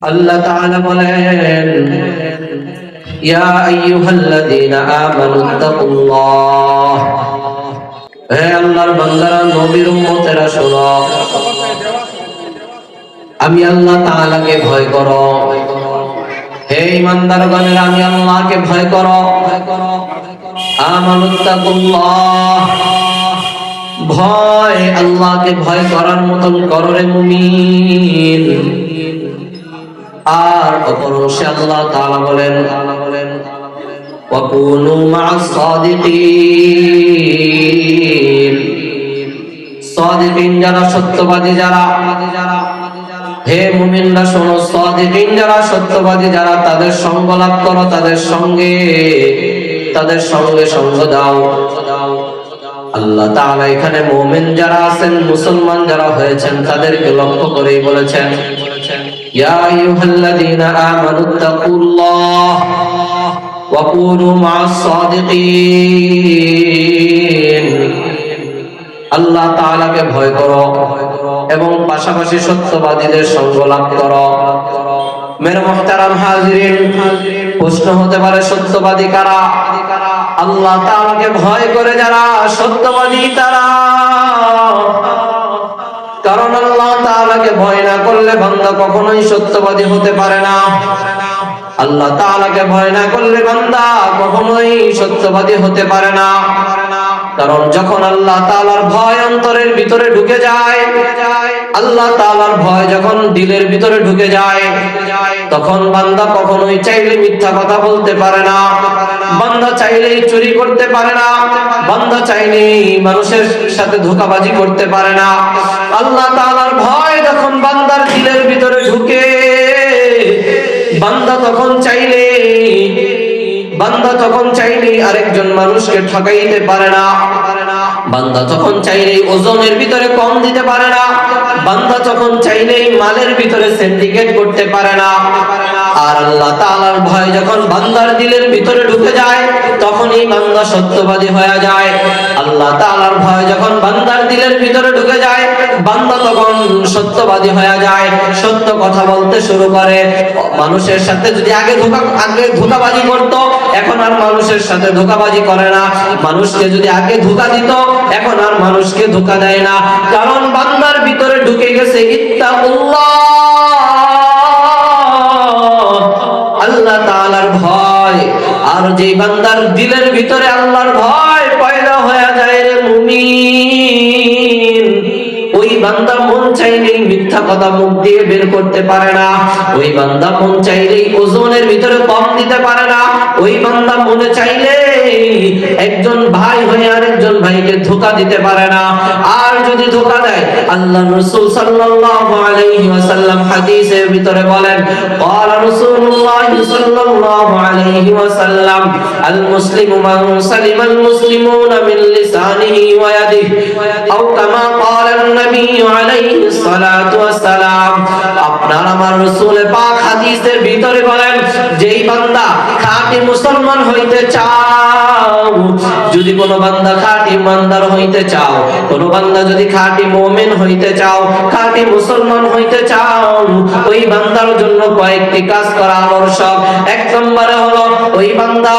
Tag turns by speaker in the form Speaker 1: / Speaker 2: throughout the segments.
Speaker 1: আল্লাহ তাআলা বলেন, ইয়া আইয়ুহাল্লাযীনা আমানুত্তাকুল্লাহ, হে আল্লাহর বান্দারা, নবীর উম্মতেরা শোনো, আমি আল্লাহ তাআলাকে ভয় করো। হে ঈমানদারগণেরা, আমি আল্লাহকে ভয় করো। আমানুত্তাকুল্লাহ, ভয় আল্লাহকে ভয় করার মতন করো রে মুমিন। আর অপর অংশে আল্লাহ তাআলা বলেন, ওয়াকুনু মা'আস সাদিকিন, সাদিকিন যারা, সত্যবাদী যারা, হে মুমিনরা শোনো, সাদিকিন যারা, সত্যবাদী যারা, তাদের সঙ্গ লাভ করো, তাদের সঙ্গে সঙ্গ দাও। আল্লাহ তাআলা এখানে মুমিন যারা আছেন, মুসলমান যারা হয়েছেন, তাদেরকে লক্ষ্য করেই বলেছেন, ইয়া আইয়ুহাল্লাযীনা আমানুত্তাকুল্লাহ ওয়া কুনু মা'আস সাদিকিন, আল্লাহ তাআলাকে ভয় করো এবং পাশাপাশি সত্যবাদীদের সঙ্গ লাভ করো। মেরে মুহতারাম হাজিরিন, প্রশ্ন হতে পারে, সত্যবাদী কারা? আল্লাহ তাআলাকে ভয় করে যারা সত্যবাদী তারা। কারণ আল্লাহ তাআলাকে ভয় না করলে বান্দা কখনোই সত্যবাদী হতে পারে না। আল্লাহ তাআলাকে ভয় না করলে বান্দা কখনোই সত্যবাদী হতে পারে না। কারণ যখন আল্লাহ তাআলার ভয় অন্তরের ভিতরে ঢুকে যায়, আল্লাহ তাআলার ভয় যখন দিলের ভিতরে ঢুকে যায়, তখন বান্দা কখনোই চাইলে মিথ্যা কথা বলতে পারে না, বান্দা চাইলেই চুরি করতে পারে না, বান্দা চাইলেই মানুষের সাথে ধোঁকাবাজি করতে পারে না। আল্লাহ তাআলার ভয় যখন বান্দার দিলের ভিতরে ঢুকে, বান্দা তখন চাইলেই আরেকজন মানুষকে ঠকাইতে পারে না, বান্দা তখন চাইলেই ওজনের ভিতরে কম দিতে পারে না, বান্দা তখন চাইলেই মালের ভিতরে সিন্ডিকেট করতে পারে না। আর আল্লাহ তাআলার ভয় যখন বান্দার দিলের ভিতরে ঢুকে যায়, তখনই বান্দা সত্যবাদী হয়ে যায়। আল্লাহ তাআলার ভয় যখন বান্দার দিলের ভিতরে ঢুকে যায়, বান্দা তখন সত্যবাদী হয়ে যায়, সত্য কথা বলতে শুরু করে। মানুষের সাথে যদি আগে ধোঁকাবাজি করত, এখন আর মানুষের সাথে ধোঁকাবাজি করে না। মানুষকে যদি আগে ধোঁকা দিত, এখন আর মানুষকে ধোঁকা দেয় না। কারণ বান্দার ভিতরে ঢুকে গেছে ইত্তাকুল্লাহ, আল্লাহ তাআলার ভয়। আর যে বান্দার দিলের ভিতরে আল্লাহর ভয় পয়দা হয়ে যায় রে মুমিন, ওই বান্দা মন চাইলেই মিথ্যা কথা মুখ দিয়ে বের করতে পারে না, ওই বান্দা মন চাইলেই ওজনের ভিতরে কম দিতে পারে না, ওই বান্দা মনে চাইলে একজন ভাই হয়ে আরেকজন ভাইকে ধোঁকা দিতে পারে না। আর যদি ধোঁকা দেয়, আল্লাহর রাসূল সাল্লাল্লাহু আলাইহি ওয়াসাল্লাম হাদিসের ভিতরে বলেন, ক্বালা রাসূলুল্লাহ সাল্লাল্লাহু আলাইহি ওয়াসাল্লাম, আল মুসলিমু মান সালিমাল মুসলিমুনা মিন লিসানিহি ওয়া ইয়াদিহি, আও কামা ক্বালা নবী আলাইহিস সালাতু ওয়াস সালাম। আপনার আমার রাসূল পাক হাদিসের ভিতরে বলেন, যেই বান্দা খাঁটি মুসলমান হইতে চাও, যদি কোনো বান্দা খাঁটি ইমানদার হইতে চাও, কোনো বান্দা যদি খাঁটি মুমিন হইতে চাও, খাঁটি মুসলমান হইতে চাও, ওই বান্দার জন্য কয়েকটি কাজ করা আবশ্যক। এক নম্বরে হলো, ওই বান্দা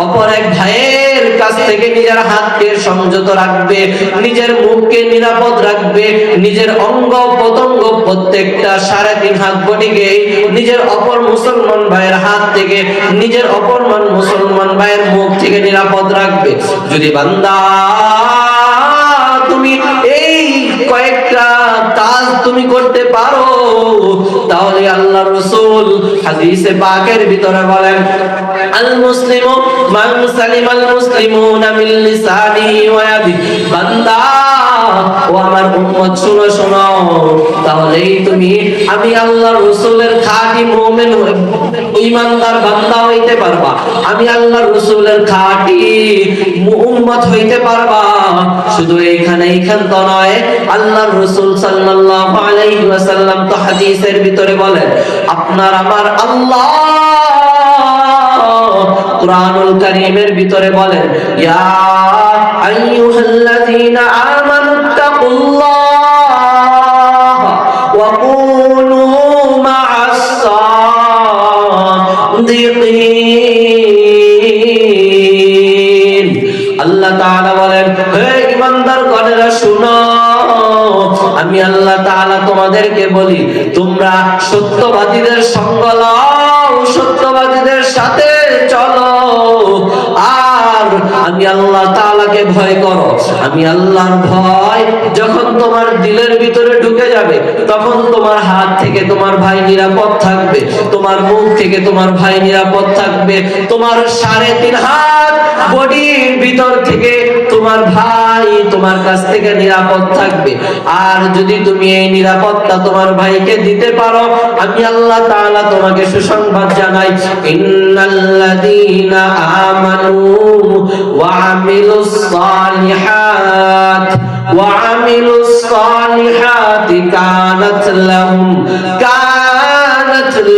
Speaker 1: অপর এক ভাইয়ের কাছ থেকে নিজের হাতকে সংযত রাখবে, নিজের মুখকে নিরাপদ রাখবে, নিজের অঙ্গ প্রত্যঙ্গ প্রত্যেকটা 3.5 হাত বডিকে নিজের অপর মুসলমান ভাইয়ের হাত থেকে, নিজের অপর মুসলমান ভাইয়ের মুখ থেকে নিরাপদ রাখবে। যদি বান্দা তুমি এই কয়েকটা কাজ তুমি করতে পারো, তাহলে আল্লাহর রাসূল হাদিসে পাকের ভিতরে বলেন, আল মুসলিমু মান সালিমাল মুসলিমুনা মিন লিসানিহি ওয়া ইয়াদিহি। বান্দা ও আমার উম্মত, শুনো শোনো, তাহলেই তুমি আমি আল্লাহর রাসূলের খাঁটি মুমিন ঈমানদার বান্দা হইতে পারবা, আমি আল্লাহর রাসূলের খাঁটি উম্মত হইতে পারবা। শুধু এইখান তো নয়, আল্লাহর রাসূল সাল্লাল্লাহু আলাইহি ওয়াসাল্লাম তো হাদিসের ভিতরে বলেন, আপনার আমার আল্লাহ কুরআনুল কারীমের ভিতরে বলেন, ইয়া আইয়ুহাল্লাযীনা আমানুত্তাকুল্লাহ ওয়া কুনু মা'আস সিদ্দিকিন। আল্লাহ তাআলা বলেন, হে ঈমানদারগণেরা শুনো, আমি আল্লাহ তাআলা তোমাদেরকে বলি, তোমরা সত্যবাদীদের সঙ্গ লও, সত্যবাদীদের সাথে চলো, আর আমি আল্লাহ তাআলাকে ভয় করো। আমি আল্লাহর ভয় যখন তোমার দিলের ভিতরে ঢুকে যাবে, তখন তোমার হাত থেকে তোমার ভাই নিরাপদ থাকবে, তোমার মুখ থেকে তোমার ভাই নিরাপদ থাকবে, তোমার 3.5 হাত বডির ভিতর থেকে তোমার ভাই তোমার কাছ থেকে নিরাপদ থাকবে। আর যদি তুমি এই নিরাপত্তা তোমার ভাইকে দিতে পারো, আমি আল্লাহ তাআলা তোমাকে সুসংবাদ জানাই, ইন্নাল্লাযীনা আমানু ওয়া আমিলুস সালিহাতি কানাত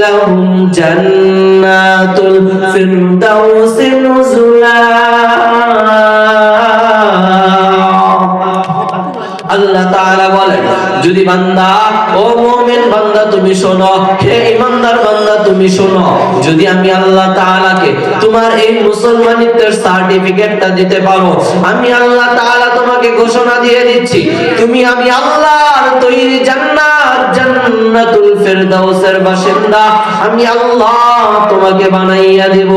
Speaker 1: লাহুম জান্নাতুল ফিরদাউসি নুজুলা। আল্লাহ তাআলা বলেন, যদি বান্দা, ও মুমিন বান্দা তুমি শোনো, হে ঈমানদার বান্দা তুমি শোনো, যদি আমি আল্লাহ তাআলাকে তোমার এই মুসলমানিত্বের সার্টিফিকেটটা দিতে পারো, আমি আল্লাহ তাআলা তোমাকে ঘোষণা দিয়ে দিচ্ছি, তুমি আমি আল্লাহর তৈরি জান্নাত, জান্নাতুল ফিরদাউসের বাসিন্দা আমি আল্লাহ তোমাকে বানাইয়া দেব।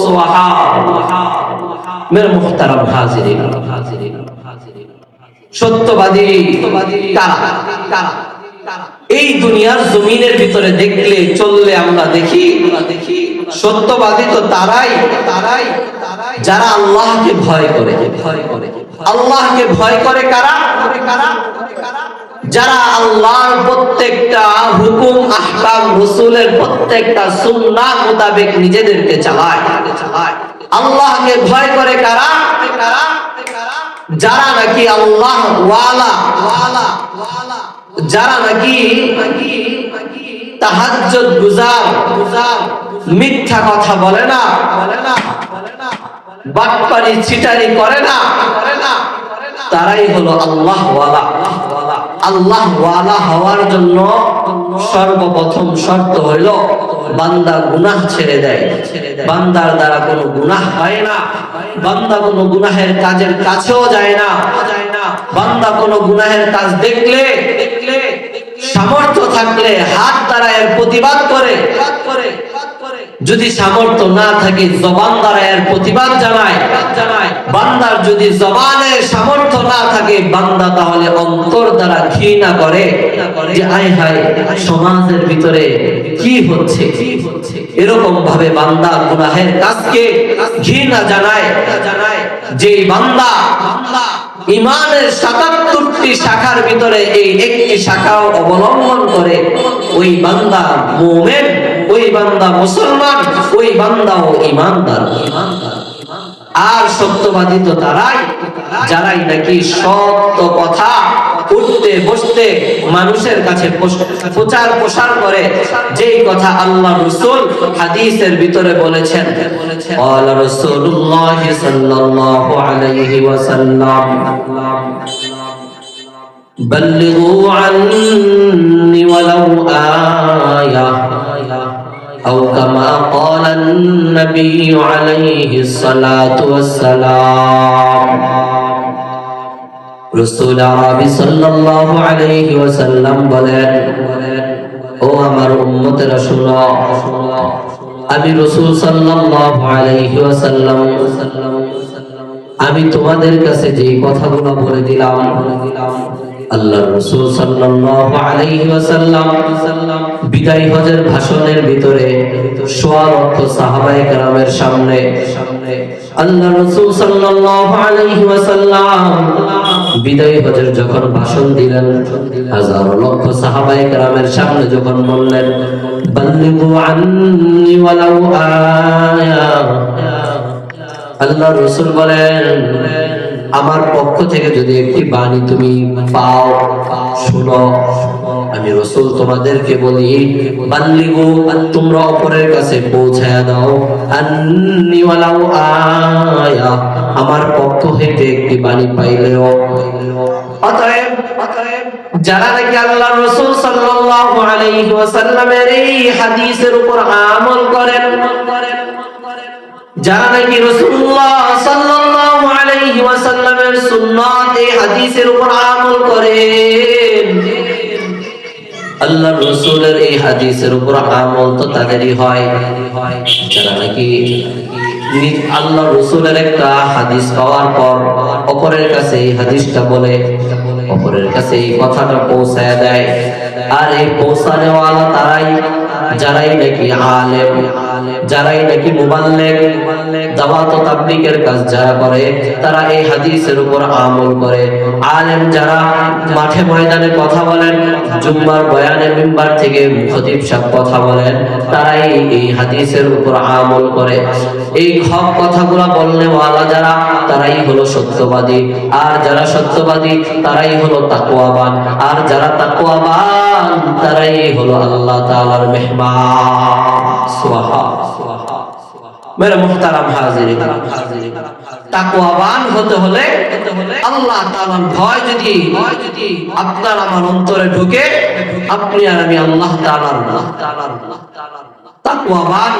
Speaker 1: সুবহানাল্লাহ। মেরে মুহতারাম হাজিরিন, সত্যবাদী কারা? এই দুনিয়ার জমিনের ভিতরে দেখলে চললে আমরা দেখি সত্যবাদী তো তারাই যারা আল্লাহকে ভয় করে। আল্লাহকে ভয় করে কারা? যারা আল্লাহর প্রত্যেকটা হুকুম, আহকাম, রাসূলের প্রত্যেকটা সুন্নাহ মোতাবেক নিজেদেরকে চালায়। আল্লাহকে ভয় করে কারা? যারা নাকি আল্লাহ ওয়ালা, যারা নাকি তাহাজ্জুদ গুজার, মিথ্যা কথা বলে না, বাটপারি চিটারি করে না, তারাই হলো আল্লাহ ওয়ালা। আল্লাহ ওয়ালা হওয়ার জন্য সর্বপ্রথম শর্ত হইল বান্দা গুনাহ ছেড়ে দেয়। বান্দার দ্বারা কোনো গুনাহ হয় না, বান্দা কোনো গুনাহের কাজের কাছেও যায় না, বান্দা কোনো গুনাহের কাজ দেখলে সামর্থ্য থাকলে হাত দ্বারা এর প্রতিবাদ করে, যদি সামর্থ্য না থাকে জবান দ্বারা এর প্রতিবাদ জানায়। বান্দার যদি জবানের সামর্থ্য না থাকে, বান্দা তাহলে অন্তর দ্বারা ঘৃণা করে যে আয় হায় সমাজের ভিতরে কি হচ্ছে। এরকম ভাবে বান্দা গুনাহের কাজকে ঘৃণা জানায়। যেই বান্দা ইমানের ৭৭টি শাখার ভিতরে এই একটি শাখাও অবলম্বন করে, ওই বান্দা মুমিন, ওই বান্দা মুসলমান, ওই বান্দাও ঈমানদার। আর সত্যবাদী তো তারাই যারাই নাকি সত্য কথা উঠতে বসতে মানুষের কাছে প্রচার প্রসার করে, যেই কথা আল্লাহ রাসূল হাদিসের ভিতরে বলেছেন। ক্বালা রাসূলুল্লাহ সাল্লাল্লাহু আলাইহি ওয়াসাল্লাম, বাল্লিগু আন্নি ওয়ালাউ আয়া أو كما قال النبي عليه الصلاة والسلام। رسول عربي صلى الله عليه وسلم বলেন, ও আমার উম্মতেরা শুনো, আমি রাসূল সাল্লাল্লাহু আলাইহি ওয়াসাল্লাম আমি তোমাদের কাছে যে কথাগুলো বলে দিলাম, আল্লাহর রাসূল সাল্লাল্লাহু আলাইহি ওয়াসাল্লাম বিদায় হজের ভাষণের ভিতরে সোয়া লক্ষ সাহাবায়ে কেরামের সামনে আল্লাহর রাসূল সাল্লাল্লাহু আলাইহি ওয়াসাল্লাম বিদায় হজের যখন ভাষণ দিলেন, হাজার লক্ষ সাহাবায়ে কেরামের সামনে যখন বললেন, বাল্লিগু আন্নি ওয়ালাউ আয়া, আল্লাহর রাসূল বলেন, আমার পক্ষ থেকে যদি একটি বাণী তুমি পাও, শুনো। আমি রাসূল তোমাদেরকে বলি, বাল্লিগু, তোমরা অপরের কাছে পৌঁছায়া দাও, আন্নি ওয়ালাউ আয়া, আমার পক্ষ হইতে একটি বাণী পাইলেও। অতএব যারা নাকি আল্লাহর রাসূল সাল্লাল্লাহু আলাইহি ওয়াসাল্লামের এই হাদিসের উপর আমল করেন, যারা নাকি রাসূলুল্লাহ সাল্লাল্লাহু আলাইহি ওয়াসাল্লামের সুন্নাত এই হাদিসের উপর আমল করেন, আল্লাহর রাসূলের এই হাদিসের উপর আমল তো তাদেরই হয় যারা নাকি আল্লাহর রাসূলের একটা হাদিস পাওয়ার পর অপরের কাছে এই হাদিসটা বলে, অপরের কাছে এই কথাটা পৌঁছায় দেয়। আর এই পৌঁছানেওয়ালা তারাই যারাই নাকি আলেম, যারাই নাকি মুবাল্লিগ, দাওয়াত ও তাবলীগের কাজ যারা করে তারা এই হাদিসের উপর আমল করে। আলেম যারা মাঠে ময়দানে কথা বলেন, জুম্মার বয়ানে মিম্বার থেকে খতিব সাহেব কথা বলেন, তারাই এই হাদিসের উপর আমল করে। এই হক কথাগুলো বলনেওয়ালা যারা তারাই হলো সত্যবাদী, আর যারা সত্যবাদী তারাই হলো তাকওয়াবান, আর যারা তাকওয়াবান তারাই হলো আল্লাহ তাআলার মেহমান। সুবহানাল্লাহ। মেরে মুহতারাম হাজিরিন, তাকওয়াবান হতে হলে আল্লাহ তাআলার ভয় যদি আপনার আমার অন্তরে ঢুকে, আপনি আর আমি আল্লাহ তাআলার তাকওয়াবান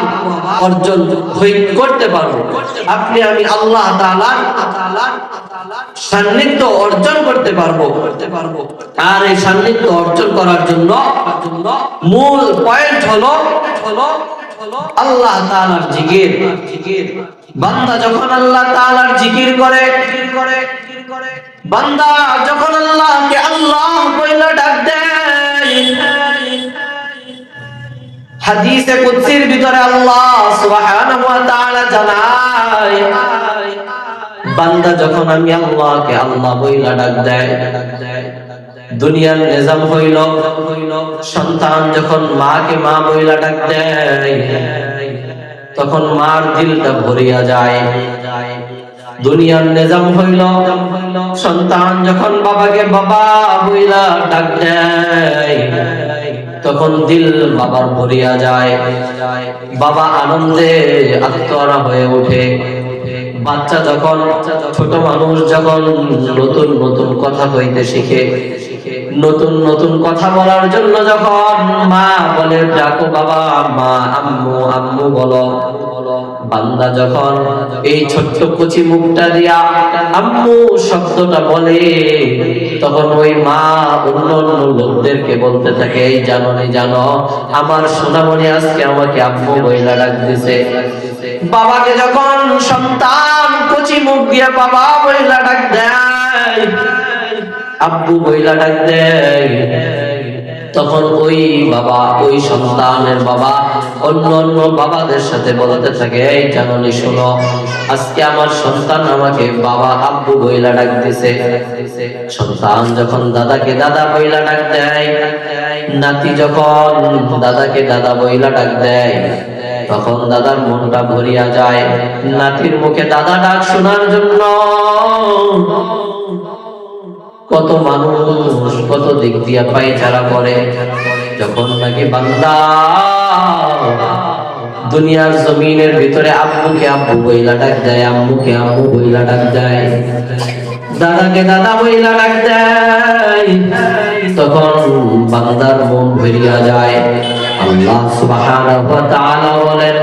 Speaker 1: অর্জন করতে পারবো। আপনি আমি আল্লাহ তাআলার সান্নিধ্য অর্জন করতে পারবো। আর এই সান্নিধ্য অর্জন করার জন্য মূল পয়েন্ট হলো আল্লাহ তাআলার জিকির। বান্দা যখন আল্লাহ তাআলার জিকির করে, বান্দা যখন আল্লাহকে আল্লাহ বলে ডাক দেয়, হাদিসে কুদসির ভিতরে আল্লাহ সুবহানাহু ওয়া তাআলা জানায়, বান্দা যখন আমি আল্লাহকে আল্লাহ বইলা ডাক দেয়, দুনিয়ার নিজাম হইল সন্তান যখন মাকে মা বইলা ডাক দেয়, তখন মার দিলটা ভরিয়া যায়। দুনিয়ার নিজাম হইল সন্তান যখন বাবাকে বাবা বইলা ডাক দেয়, তখন দিল বাবার ভরিয়া যায়। বাবা আনন্দে আত্মহারা হয়ে ওঠে। বাচ্চা যখন, ছোট মানুষ যখন নতুন নতুন কথা কইতে শিখে, নতুন নতুন কথা বলার জন্য যখন মা বলে ডাকো বাবা, মা আম্মু আম্মু বলো, বান্দা যখন এই ছোট্ট কচি মুখটা দিয়া আম্মু শব্দটা বলে, তখন ওই মা অন্য অন্য লোকদেরকে বলতে থাকে, এই জানো নি জানো আমার সোনামণি আজকে আমাকে আম্মু বইলা ডাক দিছে। বাবাকে যখন সন্তান কচি মুখ দিয়ে বাবা বইলা ডাক দেয়, আব্বু বইলা ডাক দেয়, তখন ওই বাবা, ওই সন্তানের বাবা অন্য অন্য বাবাদের সাথে বলতে থাকে, এই জাননি শোনো আজকে আমার সন্তান আমাকে বাবা আব্বু বইলা ডাক দিছে। সন্তান যখন দাদাকে দাদা বইলা ডাক দেয়, নাতি যখন দাদাকে দাদা বইলা ডাক দেয়, তখন দাদার মনটা ভরিয়া যায়। নাতির মুখে দাদা ডাক শোনার জন্য কত মানুষ কত দিক দিয়া পায়চারা করে। যখন নাকি বান্দা দুনিয়ার জমিনের ভিতরে আব্বুকে আব্বু বইলা ডাক দেয়, আম্মুকে আম্মু বইলা ডাক দেয়, দাদাকে দাদা বইলা ডাক দেয়, তখন বান্দার মন ভরিয়া যায়। আল্লাহ সুবহানাহু ওয়া তাআলা বলেন,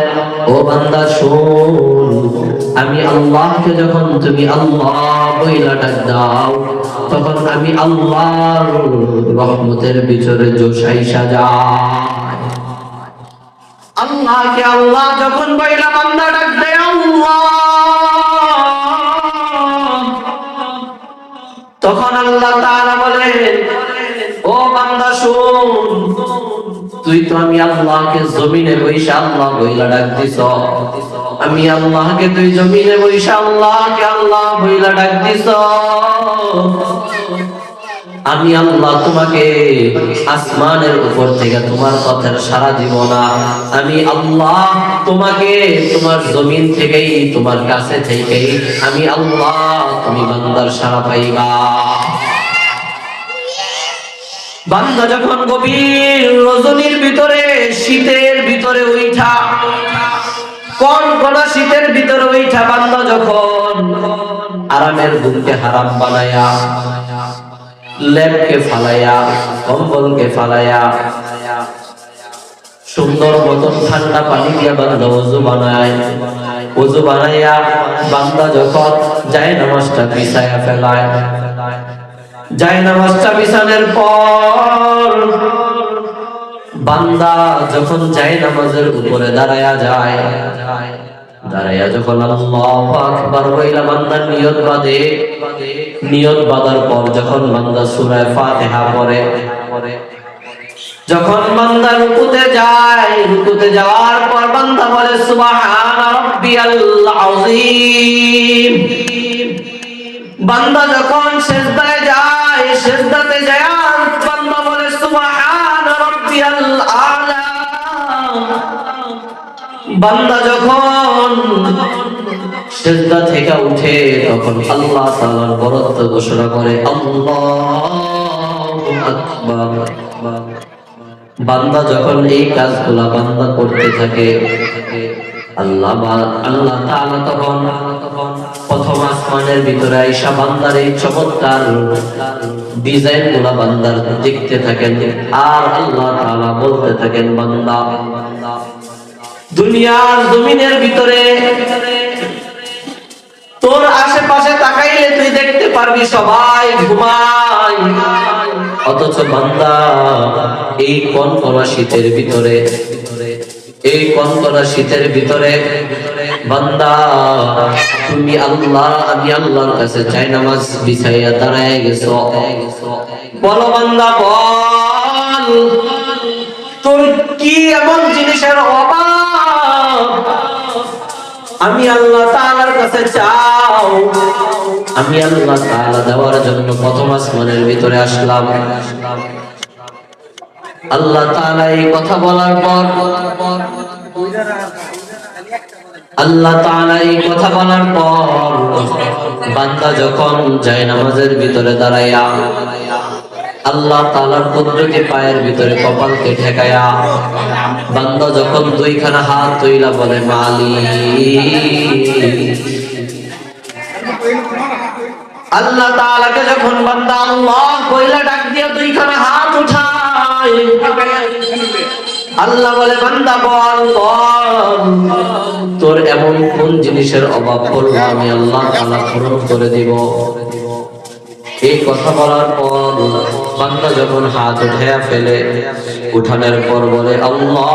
Speaker 1: ও বান্দা শোন, আমি আল্লাহকে যখন তুমি আল্লাহ বইলা ডাক দাও, তখন আমি আল্লাহর রহমতের ভিতরে জোশ আইসা যায়। আল্লাহকে আল্লাহ যখন বইলা বান্দা ডাক দেয় আল্লাহ, তখন আল্লাহ তাআলা বলেন, ও বান্দা শোন, তুই তো আমি আল্লাহকে জমিনে বইসা আল্লাহ বইলা ডাক দিছ, আমি আল্লাহকে তুই জমিনে বইসা আল্লাহকে আল্লাহ বইলা ডাক দিছ, আমি আল্লাহ তোমাকে আসমানের উপর থেকে তোমার কথার সাড়া দিব না, আমি আল্লাহ তোমাকে তোমার জমিন থেকেই তোমার কাছে থেকেই আমি আল্লাহ তুমি বান্দার সাড়া পাইবা। বান্দা যখন গভীর রজনীর ভিতরে শীতের ভিতরে উঠা, কোন কোন শীতের ভিতরে উঠা বান্দা যখন আরামের ঘুমকে হারাম বানায়া লেপকে ফালাইয়া, কম্বলকে ফালাইয়া সুন্দর মতন ঠান্ডা পানি দিয়া বান্দা ওযু বানায়। ওযু বানাইয়া বান্দা যখন জায়নামাজটা বিছায়া ফেলায়, জায়নামাজটা বিছানোর পর বান্দা যখন জায়নামাজের উপরে দাঁড়ায়া যায়, দাঁড়াইয়া যখন আল্লাহু আকবার বইলা বান্দা নিয়ত বাঁধে, নিয়ত বাঁধার পর যখন বান্দা সূরা ফাতিহা পড়ে, যখন বান্দা রুকুতে যায়, রুকুতে যাওয়ার পর বান্দা বলে সুবহানা রাব্বিয়াল আযীম। বান্দা যখন সিজদায় যায়, সিজদাতে যায় বান্দা বলে সুবহানা রাব্বিয়াল আ'লা। বান্দা যখন সিজদা থেকে উঠে তখন আল্লাহ তাআলার বরত্ব ঘোষণা করে, আল্লাহু আকবার। বান্দা যখন এই কাজগুলা বান্দা করতে থাকে, আল্লাহ তাআলা তখন প্রথম আসমানের ভিতরে আয়েশা বান্দার এই চমৎকার ডিজাইন গুলা বান্দার দেখতে থাকেন, আর আল্লাহ তাআলা বলতে থাকেন, বান্দা দুনিয়ার জমিনের ভিতরে তোর আশেপাশে তাকাইলে তুই দেখতে পারবি সবাই ঘুমায়, অথচ বান্দা এই কনকনা শীতের ভিতরে, এই কনকনা শীতের ভিতরে বান্দা তুমি আল্লাহ, আমি আল্লাহর কাছে জায়নামাজ বিছাইয়া দাঁড়ায় গেছো। বলো বান্দা বল, তোর কি এমন জিনিসের অভাব আমি আল্লাহ তাআলার কাছে চাও? আমি আল্লাহ তাআলা দেওয়ার জন্য প্রথম আসমানের ভিতরে আসলাম। আল্লাহ তাআলা এই কথা বলার পর, আল্লাহ তাআলা এই কথা বলার পর বান্দা যখন জায়নামাজের ভিতরে দাঁড়াইয়া আল্লাহ তাআলার কুদরতি পায়ের ভিতরে কপালকে ঠেকায়া বান্দা যখন দুইখানা হাত তুইলা বলে মালিক, আল্লাহ তাআলাকে যখন বান্দা আল্লাহ কইলা ডাক দিয়া দুইখানা হাত উঠায়, আল্লাহ বলে বান্দা বল বল তোর এমন কোন জিনিসের অভাব পড়লো আমি আল্লাহ তাআলা পূরণ করে দিব। এই কথা বলার পর বান্দা যখন হাত উঠায়া ফেলে, উঠানোর পর বলে আল্লাহ,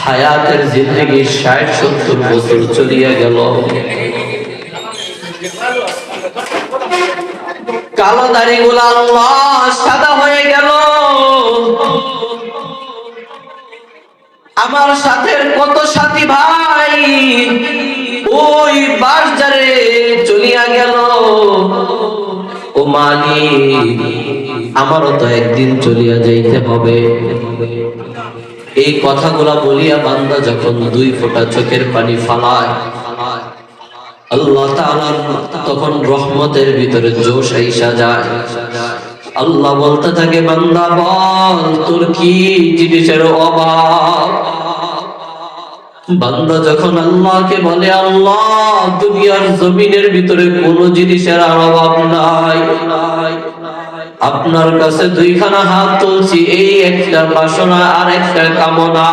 Speaker 1: হায়াতের জিন্দেগি ৬০-৭০ বছর চলিয়া গেল, কালো দাড়িগুলো আল্লাহ সাদা হয়ে গেল, আমার সাথে কত সাথী ভাই ওই বাজারে চলিয়া গেল। ও মালিক, আমারও তো একদিন চলিয়া যাইতে হবে। এই কথাগুলা বলিয়া বান্দা যখন ২ ফোঁটা চোখের পানি ফালায়, আল্লাহ তাআলার তখন রহমতের ভিতরে জোশ আইসা যায়। আল্লাহ বলতে থাকে বান্দা বল তোর কি জিনিসের অভাব? বান্দা যখন আল্লাহকে বলে আল্লাহ দুনিয়ার জমিনের ভিতরে কোনো জিনিসের অভাব নাই, আপনার কাছে ২খানা হাত তুলছি, এই একটা বাসনা আর একটা কামনা।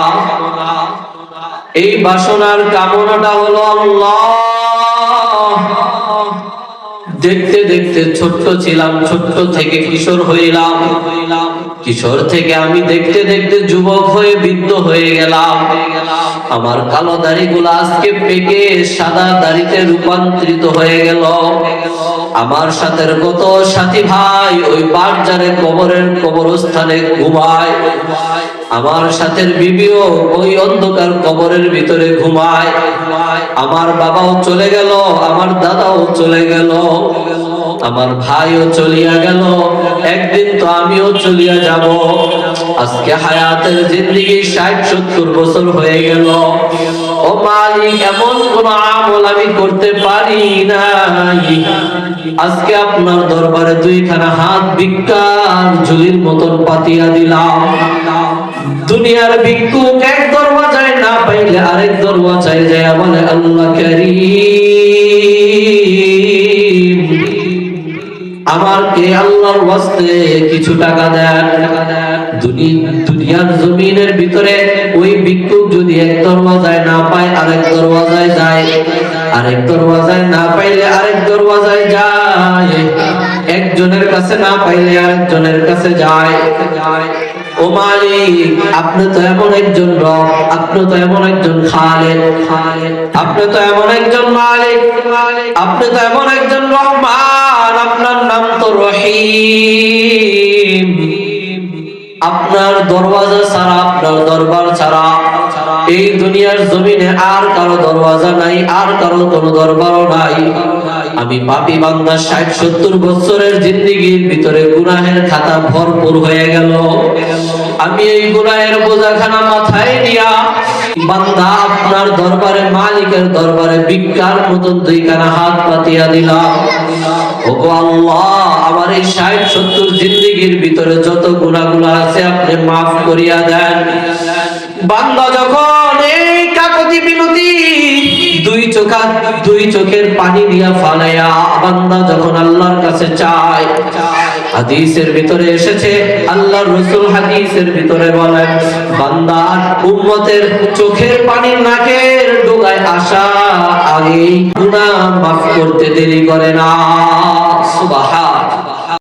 Speaker 1: এই বাসনার কামনাটা হলো আল্লাহ দেখতে দেখতে ছোট্ট ছিলাম, ছোট্ট থেকে কিশোর হইলাম, কিশোর থেকে আমি দেখতে দেখতে যুবক হয়ে বৃদ্ধ হয়ে গেলাম। আমার কালো দাড়িগুলো আজকে পেকে সাদা দাড়িতে রূপান্তরিত হয়ে গেল। আমার সাথে কত সাথী ভাই ওই বাজারে কবরস্থানে ঘুমায়, আমার সাথে বিবিও ওই অন্ধকার কবরের ভিতরে ঘুমায়। আমার বাবাও চলে গেল, আমার দাদাও চলে গেল, আমার ভাইও চলিয়া গেল, একদিন তো আমিও চলিয়া যাব। আজকে হায়াতের জিন্দেগি ৬০-৭০ বছর হয়ে গেল। ও মালিক, এমন কোন আমল আমি করতে পারি নাই, আজকে আপনার দরবারে ২খানা হাত ভিক্ষার ঝুলির মতন পাতিয়া দিলাম। দুনিয়ার ভিক্ষুক এক দরওয়াজায় না পাইলে আরেক দরওয়াজায় যায় বলে আল্লাহ কারীম আমাকে আল্লাহর ওয়াস্তে কিছু টাকা দেন। দুনিয়ার জমিনের ভিতরে ওই ভিক্ষুক যদি এক দরওয়াজায় না পায় আরেক দরওয়াজায় যায়, আরেক দরওয়াজায় না পাইলে আরেক দরওয়াজায় যায়, একজনের কাছে না পাইলে আরেকজনের কাছে যায়। ও মালিক, আপনি তো এমন একজন রব, আপনি তো এমন একজন খালেক, আপনি তো এমন একজন মালিক, আপনি তো এমন একজন রহমান, আপনার নাম তো রহিম। আপনার দরওয়াজা ছাড়া, আপনার দরবার ছাড়া এই দুনিয়ার জমিনে আর কারো দরওয়াজা নাই, আর কারো কোনো দরবারও নাই। আমি পাপী বান্দা 60-70 বছরের জিন্দেগির ভিতরে গুনাহের খাতা ভরপুর হয়ে গেল। আমি এই গুনাহের বোঝাখানা মাথায় নিয়া বান্দা আপনার দরবারে, মালিকের দরবারে ভিক্ষার মতন দুইখানা হাত পাতিয়া দিলাম। ওগো আল্লাহ, আমার এই 60-70 জিন্দেগির ভিতরে যত গুনাহগুলো আছে আপনি মাফ করিয়া দেন। বান্দা যখন এই কাকুতি বিনতি দুই চোখের পানি দিয়া ফালাইয়া বান্দা যখন আল্লাহর কাছে চায়, হাদিসের ভিতরে এসেছে, আল্লাহর রাসূল হাদিসের ভিতরে বলেন, বান্দা উম্মতের চোখের পানি নাকের ডগায় আসা আগে গুনাহ মাফ করতে দেরি করে না। সুবহান